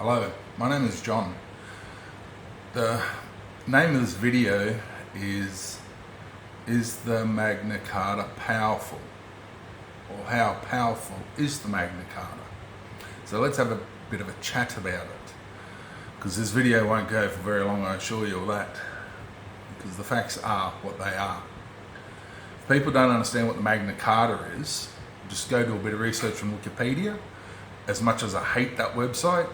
Hello, my name is John. The name of this video is the Magna Carta powerful? Or how powerful is the Magna Carta? So let's have a bit of a chat about it, because this video won't go for very long, I assure you all that, because the facts are what they are. If people don't understand what the Magna Carta is, just go do a bit of research from Wikipedia. As much as I hate that website,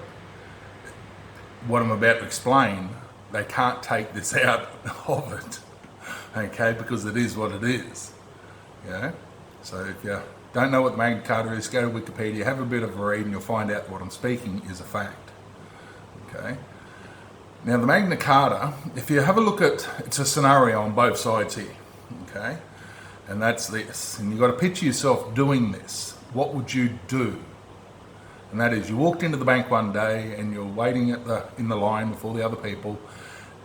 what I'm about to explain, they can't take this out of it, okay, because it is what it is, yeah? So if you don't know what the Magna Carta is, go to Wikipedia, have a bit of a read, and you'll find out what I'm speaking is a fact, okay? Now the Magna Carta, if you have a look at, it's a scenario on both sides here, okay? And that's this, and you've got to picture yourself doing this. What would you do? And that is, you walked into the bank one day and you're waiting in the line with all the other people,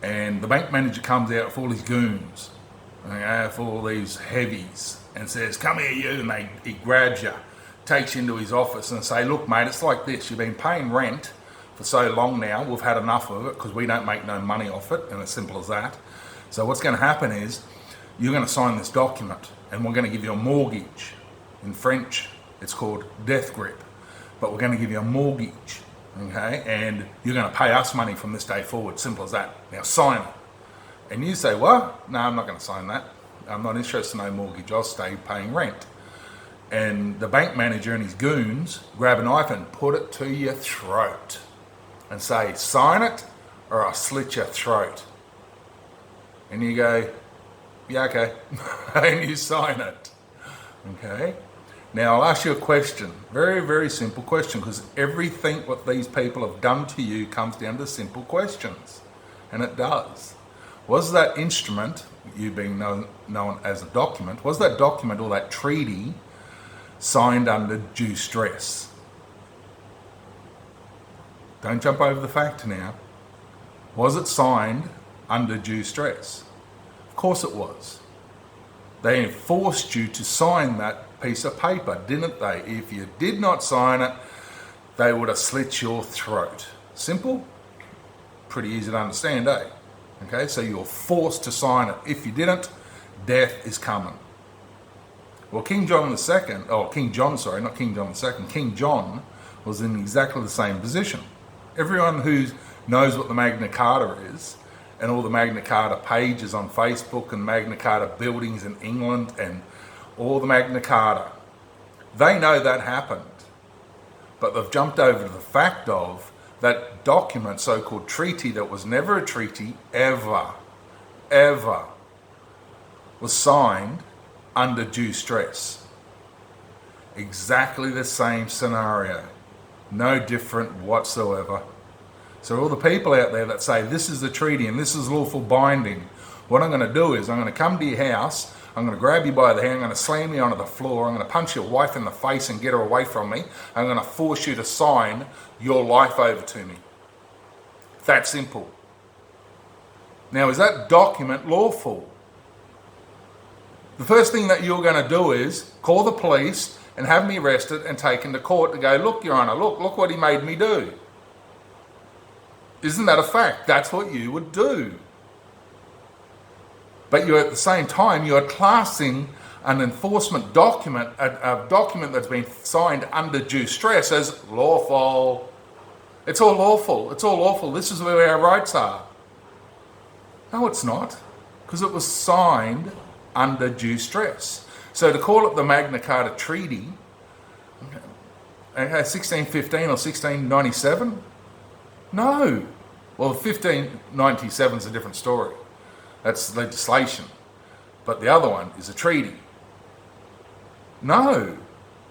and the bank manager comes out with all his goons, okay, with all these heavies, and says, "Come here, you," and he grabs you, takes you into his office and say, "Look, mate, it's like this. You've been paying rent for so long now. We've had enough of it because we don't make no money off it," and as simple as that. So what's going to happen is, you're going to sign this document, and we're going to give you a mortgage. In French, it's called death grip. But we're going to give you a mortgage, okay? And you're going to pay us money from this day forward. Simple as that. Now sign it. And you say, "What? No, I'm not going to sign that. I'm not interested in no mortgage. I'll stay paying rent." And the bank manager and his goons grab a knife and put it to your throat and say, "Sign it or I'll slit your throat." And you go, "Yeah, okay." And you sign it, okay? Now I'll ask you a question, very, very simple question, because everything what these people have done to you comes down to simple questions, and it does. Was that instrument, you being known as a document, was that document or that treaty signed under due stress? Don't jump over the fact now. Was it signed under due stress? Of course it was. They forced you to sign that piece of paper, didn't they? If you did not sign it, they would have slit your throat. Simple? Pretty easy to understand, eh? Okay, so you're forced to sign it. If you didn't, death is coming. Well, King John was in exactly the same position. Everyone who knows what the Magna Carta is, and all the Magna Carta pages on Facebook and Magna Carta buildings in England and all the Magna Carta, they know that happened. But they've jumped over to the fact of that document, so-called treaty, that was never a treaty, ever, was signed under due stress. Exactly the same scenario. No different whatsoever. So all the people out there that say this is the treaty and this is lawful binding, what I'm going to do is I'm going to come to your house, I'm going to grab you by the hand, I'm going to slam you onto the floor, I'm going to punch your wife in the face and get her away from me, I'm going to force you to sign your life over to me. That simple. Now, is that document lawful? The first thing that you're going to do is call the police and have me arrested and taken to court to go, "Look, Your Honour, look what he made me do." Isn't that a fact? That's what you would do. But you're at the same time, you're classing an enforcement document, a document that's been signed under due stress, as lawful. It's all lawful. It's all lawful. This is where our rights are. No, it's not, because it was signed under due stress. So to call it the Magna Carta Treaty, 1615 or 1697? No. Well, 1597 is a different story. That's legislation. But the other one is a treaty. No,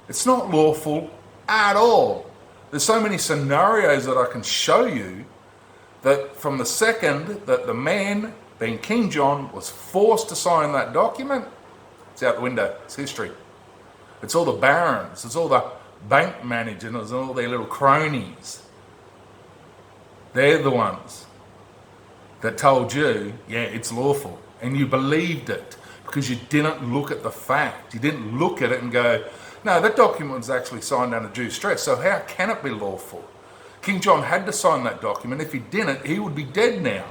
it's not lawful at all. There's so many scenarios that I can show you that from the second that the man, being King John, was forced to sign that document, it's out the window. It's history. It's all the barons. It's all the bank managers and all their little cronies. They're the ones that told you, yeah, it's lawful. And you believed it because you didn't look at the fact. You didn't look at it and go, no, that document was actually signed under due stress, so how can it be lawful? King John had to sign that document. If he didn't, he would be dead now.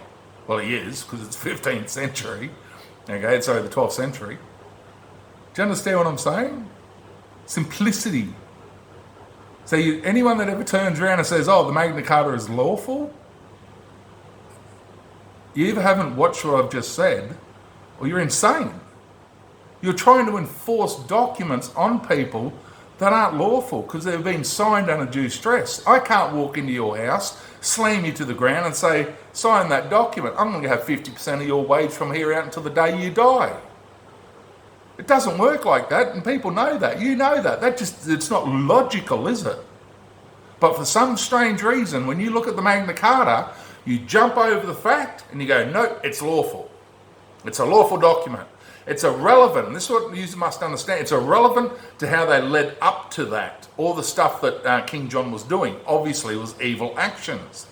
Well, he is, because it's 15th century. Okay, sorry, the 12th century. Do you understand what I'm saying? Simplicity. So anyone that ever turns around and says, oh, the Magna Carta is lawful, you either haven't watched what I've just said, or you're insane. You're trying to enforce documents on people that aren't lawful because they've been signed under due stress. I can't walk into your house, slam you to the ground and say, sign that document. I'm going to have 50% of your wage from here out until the day you die. It doesn't work like that, and people know that. You know that. It's not logical, is it? But for some strange reason, when you look at the Magna Carta, you jump over the fact and you go, no, it's lawful. It's a lawful document. It's irrelevant, and this is what you must understand, it's irrelevant to how they led up to that. All the stuff that King John was doing obviously was evil actions.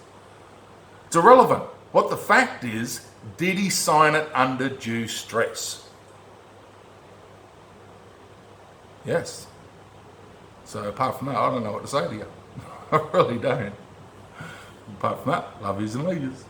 It's irrelevant. What the fact is, did he sign it under due stress? Yes. So apart from that, I don't know what to say to you. I really don't. Apart from that, love yous and leaders.